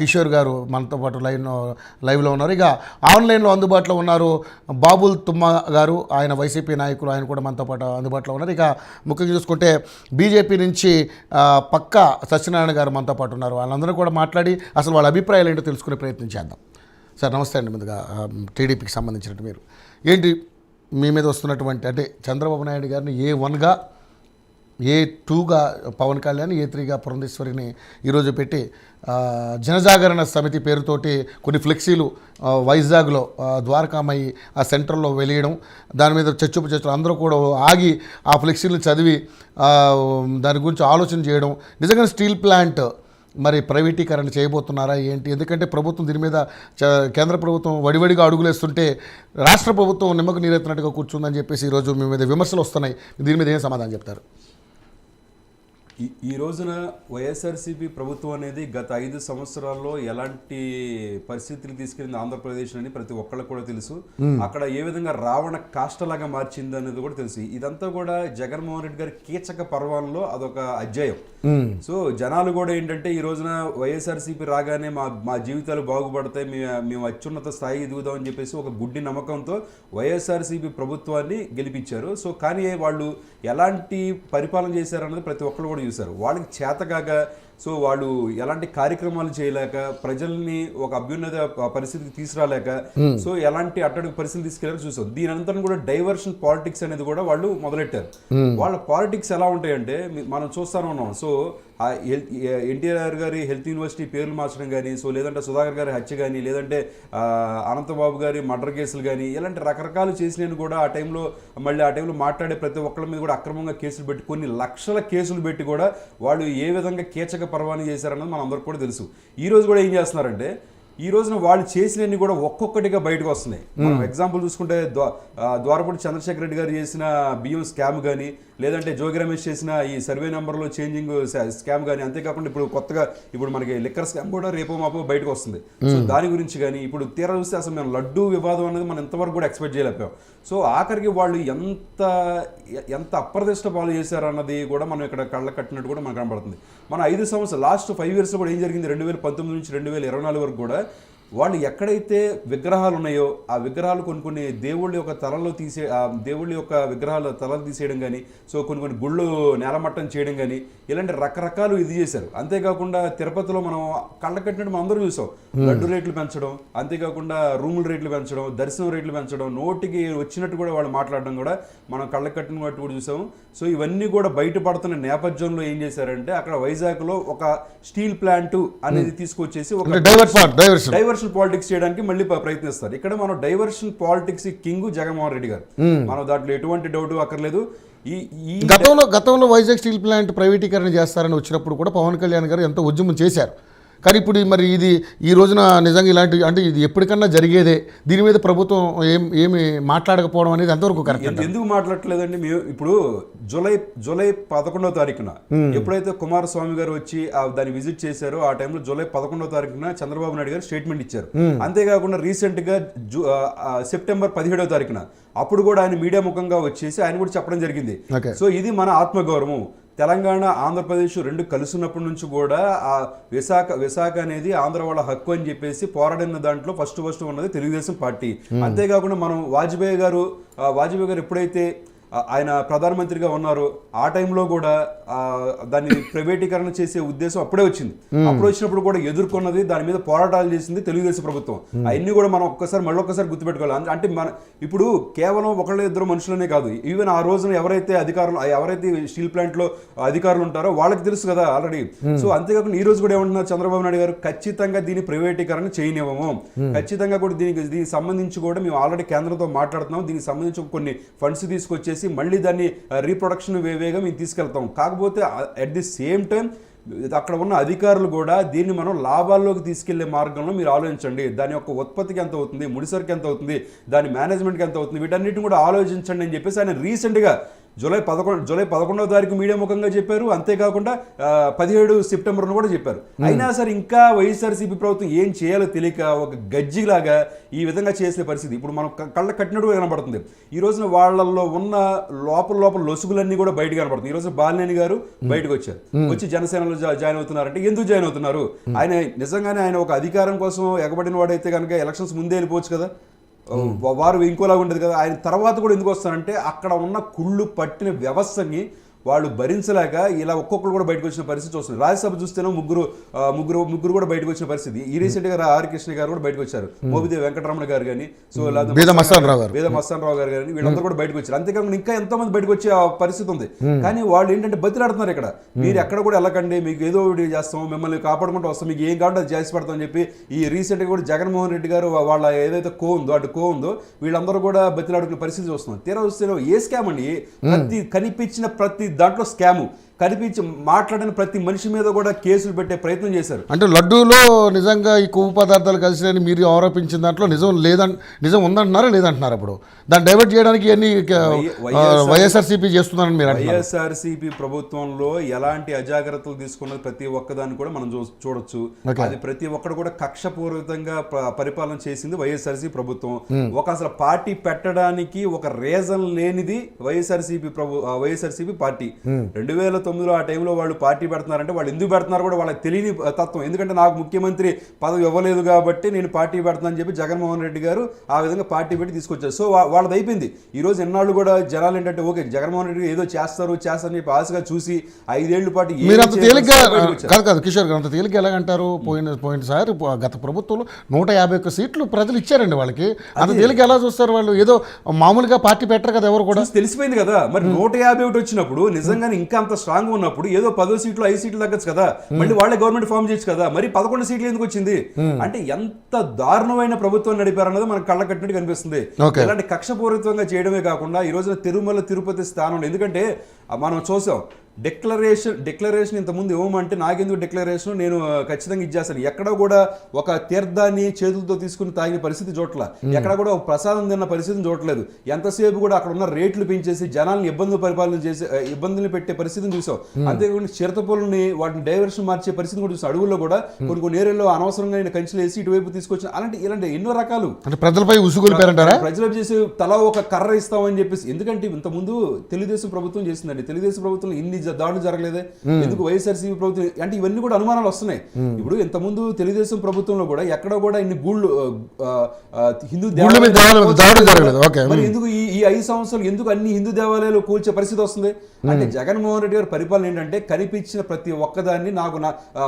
కిషోర్ గారు మనతో పాటు లైవ్లో ఉన్నారు. ఇక ఆన్లైన్లో అందుబాటులో ఉన్నారు బాబుల్ తుమ్మ గారు, ఆయన వైసీపీ నాయకులు, ఆయన కూడా మనతో పాటు అందుబాటులో ఉన్నారు. ఇక ముఖ్యంగా చూసుకుంటే బీజేపీ నుంచి పక్క సత్యనారాయణ గారు మనతో పాటు ఉన్నారు. వాళ్ళందరూ కూడా మాట్లాడి అసలు వాళ్ళ అభిప్రాయాలు ఏంటో తెలుసుకునే ప్రయత్నం చేద్దాం. సార్ నమస్తే అండి. ముందుగా టీడీపీకి సంబంధించినట్టు మీరు ఏంటి మీ మీద వస్తున్నటువంటి, అంటే చంద్రబాబు నాయుడు గారిని A1గా, A2గా పవన్ కళ్యాణ్, A3గా పురంధేశ్వరిని ఈరోజు పెట్టి జనజాగరణ సమితి పేరుతోటి కొన్ని ఫ్లెక్సీలు వైజాగ్లో ద్వారకామయ్యి ఆ సెంటర్లో వెలియడం, దాని మీద చర్చలు అందరూ కూడా ఆగి ఆ ఫ్లెక్సీలను చదివి దాని గురించి ఆలోచన చేయడం. నిజంగా స్టీల్ ప్లాంట్ మరి ప్రైవేటీకరణ చేయబోతున్నారా ఏంటి? ఎందుకంటే ప్రభుత్వం దీని మీద కేంద్ర ప్రభుత్వం వడివడిగా అడుగులేస్తుంటే రాష్ట్ర ప్రభుత్వం నిమ్మకు నీరెత్తినట్టుగా కూర్చుందని చెప్పేసి ఈరోజు మీ మీద విమర్శలు వస్తున్నాయి. దీని మీద ఏం సమాధానం చెప్తారు? ఈ రోజున వైఎస్ఆర్సీపీ ప్రభుత్వం అనేది గత 5 సంవత్సరాల్లో ఎలాంటి పరిస్థితులు తీసుకెళ్ళింది ఆంధ్రప్రదేశ్ అని ప్రతి ఒక్కళ్ళకు కూడా తెలుసు. అక్కడ ఏ విధంగా రావణ కాష్టలాగా మార్చింది అనేది కూడా తెలుసు. ఇదంతా కూడా జగన్మోహన్ రెడ్డి గారి కీచక పర్వాలలో అదొక అధ్యాయం. సో జనాలు కూడా ఏంటంటే ఈ రోజున వైఎస్ఆర్సీపీ రాగానే మా జీవితాలు బాగుపడతాయి, మేము అత్యున్నత స్థాయి ఎదుగుదామని చెప్పేసి ఒక గుడ్డి నమ్మకంతో వైఎస్ఆర్సీపీ ప్రభుత్వాన్ని గెలిపించారు. సో కానీ వాళ్ళు ఎలాంటి పరిపాలన చేశారన్నది ప్రతి ఒక్కరు కూడా చూశారు. వాళ్ళకి చేతగాక సో వాళ్ళు ఎలాంటి కార్యక్రమాలు చేయలేక, ప్రజల్ని ఒక అభ్యున్నత పరిస్థితికి తీసుకురాలేక, సో ఎలాంటి అట్టడుగు పరిస్థితులు తీసుకెళ్ళారో చూసాం. దీని అంతా కూడా డైవర్షన్ పాలిటిక్స్ అనేది కూడా వాళ్ళు మొదలెట్టారు. వాళ్ళ పాలిటిక్స్ ఎలా ఉంటాయంటే మనం చూస్తానే ఉన్నాం. సో ఎన్టీఆర్ గారి హెల్త్ యూనివర్సిటీ పేర్లు మార్చడం కానీ, సో లేదంటే సుధాకర్ గారి హత్య కానీ, లేదంటే అనంతబాబు గారి మర్డర్ కేసులు కానీ, ఇలాంటి రకరకాలు చేసినవి కూడా ఆ టైంలో మాట్లాడే ప్రతి ఒక్కరి మీద కూడా అక్రమంగా కేసులు పెట్టి, కొన్ని లక్షల కేసులు పెట్టి కూడా వాళ్ళు ఏ విధంగా కీచక పర్వాణి చేశారన్నది మన అందరికి కూడా తెలుసు. ఈ రోజు కూడా ఏం చేస్తున్నారంటే ఈ రోజున వాళ్ళు చేసినవన్నీ కూడా ఒక్కొక్కటిగా బయటకు వస్తున్నాయి. మనం ఎగ్జాంపుల్ చూసుకుంటే ద్వారపూడి చంద్రశేఖర్ రెడ్డి గారు చేసిన బియ్యం స్కామ్ కానీ, లేదంటే జోగి రమేష్ చేసిన ఈ సర్వే నెంబర్లో చేంజింగ్ స్కామ్ కానీ, అంతేకాకుండా ఇప్పుడు కొత్తగా మనకి లిక్కర్ స్కామ్ కూడా రేపో మాపో బయటకు వస్తుంది. సో దాని గురించి కానీ ఇప్పుడు తీరా చూస్తే అసలు మేము లడ్డూ వివాదం అనేది మనం ఎంతవరకు కూడా ఎక్స్పెక్ట్ చేయలేకపోయాం. సో ఆఖరికి వాళ్ళు ఎంత అప్రదిష్ట పాలు చేశారన్నది కూడా మనం ఇక్కడ కళ్ళ కట్టినట్టు కూడా మనకు కనబడుతుంది. మన 5 సంవత్సరాలు లాస్ట్ 5 yearsలో కూడా ఏం జరిగింది, 2019 నుంచి 2024 వరకు కూడా వాళ్ళు ఎక్కడైతే విగ్రహాలు ఉన్నాయో ఆ విగ్రహాలు కొన్ని దేవుళ్ళ యొక్క తలలు దేవుళ్ళ యొక్క విగ్రహాలు తలలు తీసేయడం కానీ, సో కొన్ని గుళ్ళు నేలమట్టం చేయడం కానీ, ఇలాంటి రకరకాలు ఇది చేశారు. అంతేకాకుండా తిరుపతిలో మనం కళ్ళ కట్టినట్టు మనం అందరూ చూసాం. లడ్డు రేట్లు పెంచడం, అంతేకాకుండా రూముల రేట్లు పెంచడం, దర్శనం రేట్లు పెంచడం, నోటికి వచ్చినట్టు కూడా వాళ్ళు మాట్లాడడం కూడా మనం కళ్ళ కట్టినట్టు కూడా చూసాము. సో ఇవన్నీ కూడా బయటపడుతున్న నేపథ్యంలో ఏం చేశారంటే అక్కడ వైజాగ్లో ఒక స్టీల్ ప్లాంట్ అనేది తీసుకొచ్చేసి ఒక డైవర్షన్ పాలిటిక్స్ చేయడానికి మళ్ళీ ప్రయత్నిస్తారు. ఇక్కడ మనం diversion politics king Jaganmohan Reddy గారు, మనం దాంట్లో ఎటువంటి డౌట్ అక్కర్లేదు. గతంలో వైజాగ్ స్టీల్ ప్లాంట్ ప్రైవేటీకరణ చేస్తారని వచ్చినప్పుడు కూడా పవన్ కళ్యాణ్ గారు ఎంతో ఉద్యమం చేశారు. కానీ ఇప్పుడు మరి ఇది ఈ రోజున నిజంగా ఇలాంటి, అంటే ఇది ఎప్పటికన్నా జరిగేదే, దీని మీద ప్రభుత్వం ఏమి మాట్లాడకపోవడం అనేది ఎంతవరకు కరెక్ట్? ఎందుకు మాట్లాడలేదండి? మేము ఇప్పుడు జూలై 11వ తారీఖున ఎప్పుడైతే కుమారస్వామి గారు వచ్చి దాన్ని విజిట్ చేశారో ఆ టైంలో జూలై 11వ తారీఖున చంద్రబాబు నాయుడు గారు స్టేట్మెంట్ ఇచ్చారు. అంతేకాకుండా రీసెంట్ గా సెప్టెంబర్ 17వ తారీఖున అప్పుడు కూడా ఆయన మీడియా ముఖంగా వచ్చేసి ఆయన కూడా చెప్పడం జరిగింది. సో ఇది మన ఆత్మగౌరవం. తెలంగాణ ఆంధ్రప్రదేశ్ రెండు కలుసున్నప్పటి నుంచి కూడా ఆ విశాఖ అనేది ఆంధ్ర వాళ్ళ హక్కు అని చెప్పేసి పోరాడిన దాంట్లో ఫస్ట్ ఉన్నది తెలుగుదేశం పార్టీ. అంతేకాకుండా మనం వాజ్పేయి గారు ఎప్పుడైతే ఆయన ప్రధానమంత్రిగా ఉన్నారు ఆ టైంలో కూడా దాన్ని ప్రైవేటీకరణ చేసే ఉద్దేశం అప్పుడే వచ్చింది. అప్పుడు వచ్చినప్పుడు కూడా ఎదుర్కొన్నది, దాని మీద పోరాటాలు చేసింది తెలుగుదేశం ప్రభుత్వం. అవన్నీ కూడా మనం మళ్ళొక్కసారి గుర్తుపెట్టుకోవాలి. అంటే ఇప్పుడు కేవలం ఒకళ్ళ ఇద్దరు మనుషులనే కాదు, ఈవెన్ ఆ రోజున ఎవరైతే స్టీల్ ప్లాంట్ లో అధికారులు ఉంటారో వాళ్ళకి తెలుసు కదా ఆల్రెడీ. సో అంతేకాకుండా ఈ రోజు కూడా ఏమంటున్నారు చంద్రబాబు నాయుడు గారు, ఖచ్చితంగా దీన్ని ప్రైవేటీకరణ చేయనివ్వము, ఖచ్చితంగా కూడా దీనికి సంబంధించి కూడా మేము ఆల్రెడీ కేంద్రంతో మాట్లాడుతున్నాం, దీనికి సంబంధించి కొన్ని ఫండ్స్ తీసుకొచ్చేసి మళ్ళీ దాన్ని రీప్రొడక్షన్ వేగా మేము తీసుకెళ్తాం. కాకపోతే అట్ ది సేమ్ టైం అక్కడ ఉన్న అధికారులు కూడా దీన్ని మనం లాభాల్లోకి తీసుకెళ్లే మార్గంలో మీరు ఆలోచించండి. దాని యొక్క ఉత్పత్తికి ఎంత అవుతుంది, ముడిసరికి ఎంత అవుతుంది, దాని మేనేజ్మెంట్కి ఎంత అవుతుంది, వీటన్నిటిని కూడా ఆలోచించండి అని చెప్పేసి ఆయన రీసెంట్గా జూలై 11వ తారీఖు మీడియా ముఖంగా చెప్పారు. అంతేకాకుండా 17 సెప్టెంబర్ను కూడా చెప్పారు. అయినా సరే ఇంకా వైఎస్ఆర్సీపీ ప్రభుత్వం ఏం చేయాలో తెలియక ఒక గజ్జిలాగా ఈ విధంగా చేసే పరిస్థితి ఇప్పుడు మనం కళ్ళ కట్టినట్టుగా కనబడుతుంది. ఈ రోజున వాళ్ళల్లో ఉన్న లోపల లొసుగులన్నీ కూడా బయట కనబడుతుంది. ఈ రోజు బాలినేని గారు బయటకు వచ్చారు, వచ్చి జనసేనలో జాయిన్ అవుతున్నారంటే ఎందుకు జాయిన్ అవుతున్నారు? ఆయన నిజంగానే ఆయన ఒక అధికారం కోసం ఎగబడిన వాడైతే కనుక ఎలక్షన్స్ ముందే వెళ్ళిపోవచ్చు కదా, వారు ఇంకోలాగా ఉండేది కదా. ఆయన తర్వాత కూడా ఎందుకు వస్తారంటే అక్కడ ఉన్న కుళ్ళు పట్టిన వ్యవస్థని వాళ్ళు భరించలేక ఇలా ఒక్కొక్కరు కూడా బయటకు వచ్చిన పరిస్థితి వస్తుంది. రాజ్యసభ చూస్తేనే ముగ్గురు కూడా బయటకు వచ్చిన పరిస్థితి. ఈ రీసెంట్ గా ఆర్ కృష్ణ గారు కూడా బయటకు వచ్చారు, మోపిదేవి వెంకటరమణ గారు కానీ, సో వేద మస్తాన్ రావు గారు కానీ, వీళ్ళందరూ కూడా బయటకు వచ్చారు. అంతేకాకుండా ఇంకా ఎంతో మంది బయటకు వచ్చే పరిస్థితి ఉంది. కానీ వాళ్ళు ఏంటంటే బతిలాడుతున్నారు, ఇక్కడ మీరు ఎక్కడ కూడా వెళ్ళకండి, మీకు ఏదో ఒకటి చేస్తాం, మిమ్మల్ని కాపాడుకుంటూ వస్తాం, మీకు ఏం కావాలంటే అది చేసి పెడతాం అని చెప్పి ఈ రీసెంట్ గా కూడా జగన్మోహన్ రెడ్డి గారు వాళ్ళ ఏదైతే కో ఉందో వీళ్ళందరూ కూడా బతిలాడుకునే పరిస్థితి చూస్తున్నాం. తీరా వస్తే ఏ స్కామ్ అండి, కనిపించిన ప్రతి దాంట్లో స్కాము, కనిపించి మాట్లాడిన ప్రతి మనిషి మీద కూడా కేసులు పెట్టే ప్రయత్నం చేశారు. అంటే లడ్డూలో నిజంగా ఈ కొవ్వు పదార్థాలు కలిసినని మీరు ఆరోపించిన దాంట్లో నిజం ఉందంటున్నారా లేదంటున్నారు? అప్పుడు దాన్ని డైవర్ట్ చేయడానికి అన్ని వైఎస్ఆర్సీపీ చేస్తున్నారని మీరు అంటున్నారు. వైఎస్ఆర్సీపీ ప్రభుత్వంలో ఎలాంటి అజాగ్రత్తలు తీసుకున్నది ప్రతి ఒక్కదాన్ని కూడా మనం చూడొచ్చు. అది ప్రతి ఒక్కరు కూడా కక్షపూరితంగా పరిపాలన చేసింది వైఎస్ఆర్సీపీ ప్రభుత్వం. ఒక అసలు పార్టీ పెట్టడానికి ఒక రీజన్ లేనిది వైఎస్ఆర్సీపీ పార్టీ. 2009లో ఆ టైంలో వాళ్ళు పార్టీ పెడుతున్నారంటే వాళ్ళు ఎందుకు పెడుతున్నారు కూడా వాళ్ళకి తెలియని తత్వం. ఎందుకంటే నాకు ముఖ్యమంత్రి పదవి ఇవ్వలేదు కాబట్టి నేను పార్టీ పెడుతున్నాను చెప్పి జగన్మోహన్ రెడ్డి గారు ఆ విధంగా పార్టీ పెట్టి తీసుకొచ్చారు. సో వాళ్ళది అయిపోయింది. ఈ రోజు ఎన్నాళ్ళు కూడా జనాలు ఏంటంటే ఓకే జగన్మోహన్ రెడ్డి ఏదో చేస్తారని చెప్పి ఆశగా చూసి 5 ఏళ్ల పాటు కిషోర్ గారు అంత తేలిక ఎలాగంటారు? పోయినసారి గత ప్రభుత్వంలో 151 సీట్లు ప్రజలు ఇచ్చారండి వాళ్ళకి. అంత తేలిక ఎలా చూస్తారు వాళ్ళు? ఏదో మామూలుగా పార్టీ పెట్టరు కదా ఎవరు కూడా. తెలిసిపోయింది కదా మరి 151 వచ్చినప్పుడు నిజంగానే ఇంకా అంత స్ట్రాంగ్ ఉన్నప్పుడు ఏదో 10 సీట్లు 5 సీట్లు తగ్గచ్చు కదా, మళ్ళీ వాళ్ళే గవర్నమెంట్ ఫామ్ చేయొచ్చు కదా, మరి 11 సీట్లు ఎందుకు వచ్చింది? అంటే ఎంత దారుణమైన ప్రభుత్వం నడిపారన్నది మనకు కళ్ళ కట్టినట్టు కనిపిస్తుంది. ఇలాంటి కక్షపూరితంగా చేయడమే కాకుండా ఈ రోజున తిరుమల తిరుపతి స్థానం, ఎందుకంటే మనం చూసాం డిక్లరేషన్ ఇంతకుముందు ఇవ్వమంటే నాకెందుకు డిక్లరేషన్, నేను ఖచ్చితంగా ఇచ్చేస్తాను. ఎక్కడ కూడా ఒక తీర్థాన్ని చేతులతో తీసుకుని తాగిన పరిస్థితి చూడట్ల, ఎక్కడ కూడా ఒక ప్రసాదం తిన్న పరిస్థితిని చూడట్లేదు. ఎంతసేపు కూడా అక్కడ ఉన్న రేట్లు పెంచేసి జనాలను ఇబ్బందులు పెట్టే పరిస్థితిని చూసాం. అంతేకాకుండా చిరతపూలని వాటిని డైవర్షన్ మార్చే పరిస్థితిని కూడా చూసాం. అడుగుల్లో కూడా కొన్ని ఏరియాలో అనవసరంగా కంచెలు వేసి ఇటువైపు తీసుకొచ్చిన ఇలాంటి ఎన్నో రకాలు ప్రజలపై ఉసుగొలిపారంటారా? ప్రజలు చేసి తలా ఒక కర్ర ఇస్తామని చెప్పేసి. ఎందుకంటే ఇంతకుముందు తెలుగుదేశం ప్రభుత్వం చేసిందండి, తెలుగుదేశం ప్రభుత్వం ఇన్ని దాడులు జరగలేదే, ఎందుకు వైఎస్ఆర్సీపీ ప్రభుత్వం? అంటే ఇవన్నీ కూడా అనుమానాలు వస్తున్నాయి. ఇప్పుడు ఇంతకుముందు తెలుగుదేశం ప్రభుత్వంలో కూడా ఎక్కడ కూడా ఇన్ని గూళ్ళు హిందూ మరి ఎందుకు ఈ 5 సంవత్సరాలు ఎందుకు అన్ని హిందూ దేవాలయాలు కూల్చే పరిస్థితి వస్తుంది? అంటే జగన్మోహన్ రెడ్డి గారి పరిపాలన ఏంటంటే కనిపించిన ప్రతి ఒక్కదాన్ని, నాకు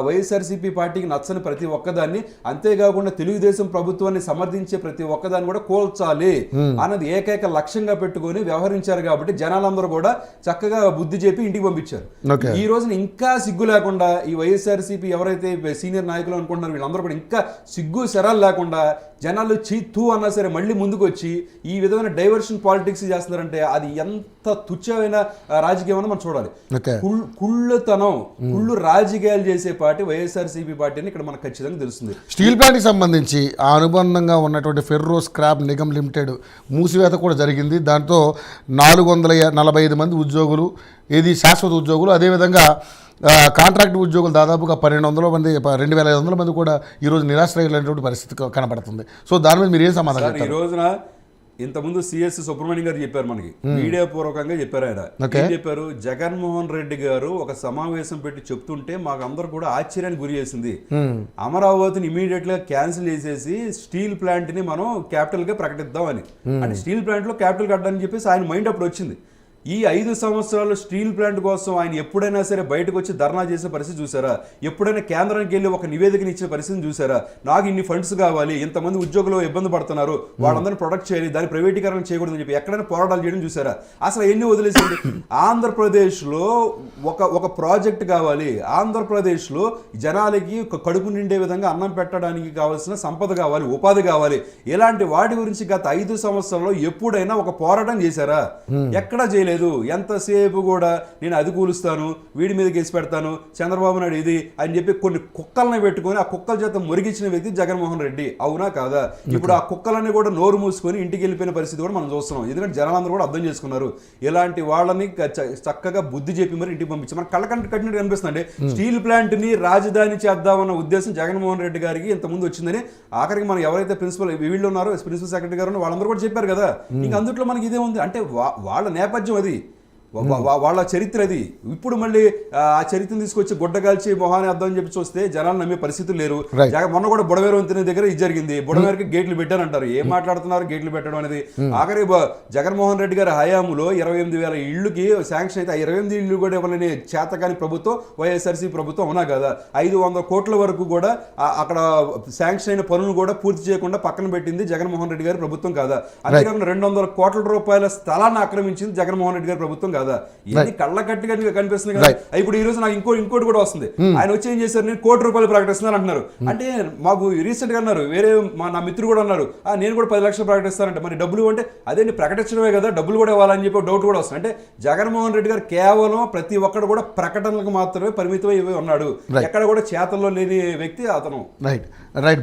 వైఎస్ఆర్సీపీ పార్టీకి నచ్చని ప్రతి ఒక్కదాన్ని, అంతేకాకుండా తెలుగుదేశం ప్రభుత్వాన్ని సమర్థించే ప్రతి ఒక్కదాన్ని కూడా కోల్చాలి అన్నది ఏకైక లక్ష్యంగా పెట్టుకొని వ్యవహరించారు. కాబట్టి జనాలందరూ కూడా చక్కగా బుద్ధి చెప్పి ఇంటికి పంపించారు. ఈ రోజున ఇంకా సిగ్గు లేకుండా ఈ వైఎస్ఆర్సీపీ ఎవరైతే సీనియర్ నాయకులు అనుకుంటున్నారు వీళ్ళందరూ కూడా ఇంకా సిగ్గు శరాలు లేకుండా జనాలు చీతూ అన్నా సరే మళ్ళీ ముందుకు వచ్చి ఈ విధమైన డైవర్షన్ పాలిటిక్స్ చేస్తున్నారంటే అది ఎంత తుచ్చమైన రాజకీయం అని మనం చూడాలి. కుళ్ళు రాజకీయాలు చేసే పార్టీ వైఎస్ఆర్సీపీ పార్టీ అని ఇక్కడ మనకు ఖచ్చితంగా తెలుస్తుంది. స్టీల్ ప్లాంట్ కి సంబంధించి ఆ అనుబంధంగా ఉన్నటువంటి ఫెర్రో స్క్రాప్ నిగమ్ లిమిటెడ్ మూసివేత కూడా జరిగింది. దాంతో 445 మంది ఉద్యోగులు, ఏది శాశ్వత ఉద్యోగులు, అదేవిధంగా కాంట్రాక్ట్ ఉద్యోగులు దాదాపుగా 1200 మంది 2500 మంది కూడా ఈరోజు నిరాశ్రయులైనటువంటి పరిస్థితి కనబడుతుంది. సో దాని మీద మీరు ఏం సమాధానం? ఈ రోజున ఇంతకుముందు సిఎస్ సుబ్రహ్మణ్యం గారు చెప్పారు, మనకి మీడియా పూర్వకంగా చెప్పారు. ఆయన ఏం చెప్పారు? జగన్మోహన్ రెడ్డి గారు ఒక సమావేశం పెట్టి చెప్తుంటే మాకు అందరూ కూడా ఆశ్చర్యానికి గురి చేసింది. అమరావతిని ఇమీడియట్ గా క్యాన్సిల్ చేసేసి స్టీల్ ప్లాంట్ ని మనం క్యాపిటల్ గా ప్రకటిద్దామని, అంటే స్టీల్ ప్లాంట్ లో క్యాపిటల్ కట్టడానికి చెప్పేసి ఆయన మైండ్ అప్పుడు వచ్చింది. ఈ 5 సంవత్సరాలు స్టీల్ ప్లాంట్ కోసం ఆయన ఎప్పుడైనా సరే బయటకు వచ్చి ధర్నా చేసే పరిస్థితి చూసారా? ఎప్పుడైనా కేంద్రానికి వెళ్ళి ఒక నివేదికని ఇచ్చే పరిస్థితిని చూసారా? నాకు ఇన్ని ఫండ్స్ కావాలి, ఇంతమంది ఉద్యోగులు ఇబ్బంది పడుతున్నారు, వాళ్ళందరినీ ప్రొటెక్ట్ చేయాలి, దాని ప్రైవేటీకరణ చేయకూడదని చెప్పి ఎక్కడైనా పోరాటాలు చేయడం చూసారా? అసలు ఎన్ని వదిలేసింది? ఆంధ్రప్రదేశ్లో ఒక ప్రాజెక్ట్ కావాలి, ఆంధ్రప్రదేశ్లో జనాలకి కడుపు నిండే విధంగా అన్నం పెట్టడానికి కావాల్సిన సంపద కావాలి, ఉపాధి కావాలి, ఇలాంటి వాటి గురించి గత 5 సంవత్సరాల్లో ఎప్పుడైనా ఒక పోరాటం చేశారా? ఎక్కడా చేయలేదు. లేదు. ఎంతసేపు కూడా నేను అది కూలుస్తాను, వీడి మీద కేసు పెడతాను, చంద్రబాబు నాయుడు ఇది అని చెప్పి కొన్ని కుక్కల్ని పెట్టుకొని ఆ కుక్కల చేత మురిగించిన వ్యక్తి జగన్మోహన్ రెడ్డి. అవునా కాదా? ఇప్పుడు ఆ కుక్కలన్నీ కూడా నోరు మూసుకొని ఇంటికి వెళ్ళిపోయిన పరిస్థితి కూడా మనం చూస్తున్నాం. ఎందుకంటే జనాలందరూ కూడా అర్థం చేసుకున్నారు. ఇలాంటి వాళ్ళని చక్కగా బుద్ధి చెప్పి మరి ఇంటికి పంపించి మన కళ్ళకంటే కట్టినట్టు కనిపిస్తుంది. స్టీల్ ప్లాంట్ ని రాజధాని చేద్దామన్న ఉద్దేశం జగన్మోహన్ రెడ్డి గారికి ఇంతకుముందు వచ్చిందని ఆఖరికి మనం ఎవరైతే ప్రిన్సిపల్ వీళ్ళు ఉన్నారో, ప్రిన్సిపల్ సెక్రటరీ గారు వాళ్ళందరూ కూడా చెప్పారు కదా. ఇంకా అందుట్లో మనకి ఇదే ఉంది అంటే వాళ్ళ నేపథ్యం అది, వాళ్ళ చరిత్ర అది. ఇప్పుడు మళ్ళీ ఆ చరిత్రను తీసుకొచ్చి గుడ్డగాల్చి మొహాన్ని అర్థం అని చెప్పి చూస్తే జనాలు నమ్మే పరిస్థితులు లేరు. మొన్న కూడా బుడవేరు వంతెన దగ్గర ఇది జరిగింది. బుడవేరుకి గేట్లు పెట్టారంటారు. ఏం మాట్లాడుతున్నారు గేట్లు పెట్టడం అనేది? ఆఖరి జగన్మోహన్ రెడ్డి గారి హయాంలో 28,000 ఇళ్లుకి శాంక్షన్ అయితే 28 ఇళ్ళు కూడా ఇవ్వాలని చేతకాని ప్రభుత్వం వైఎస్ఆర్సీ ప్రభుత్వం అవునా కదా. 500 కోట్ల వరకు కూడా అక్కడ శాంక్షన్ అయిన పనులు కూడా పూర్తి చేయకుండా పక్కన పెట్టింది జగన్మోహన్ రెడ్డి గారి ప్రభుత్వం కాదా. అంతేకాకుండా 200 కోట్ల రూపాయల స్థలాన్ని ఆక్రమించింది జగన్మోహన్ రెడ్డి గారి ప్రభుత్వం కాదా. ఇవన్నీ కళ్ళ కట్టిగా కనిపిస్తుంది కదా. ఇప్పుడు ఈ రోజు నాకు ఇంకోటి కూడా వస్తుంది. ఆయన వచ్చి ఏం చేశారు, నేను ₹1,00,00,000 ప్రకటిస్తున్నాను అంటున్నారు. అంటే మాకు రీసెంట్ గా అన్నారు, వేరే నా మిత్రుడు కూడా అన్నారు, నేను కూడా 10 లక్షలు ప్రకటిస్తానంటే మరి డబ్బులు అంటే అదే ప్రకటించడమే కదా, డబ్బులు కూడా ఇవ్వాలని చెప్పి డౌట్ కూడా వస్తుంది. అంటే జగన్మోహన్ రెడ్డి గారు కేవలం ప్రతి ఒక్కడు కూడా ప్రకటనలకు మాత్రమే పరిమితమై ఉన్నాడు. ఎక్కడ కూడా చేతల్లో లేని వ్యక్తి అతను. Right right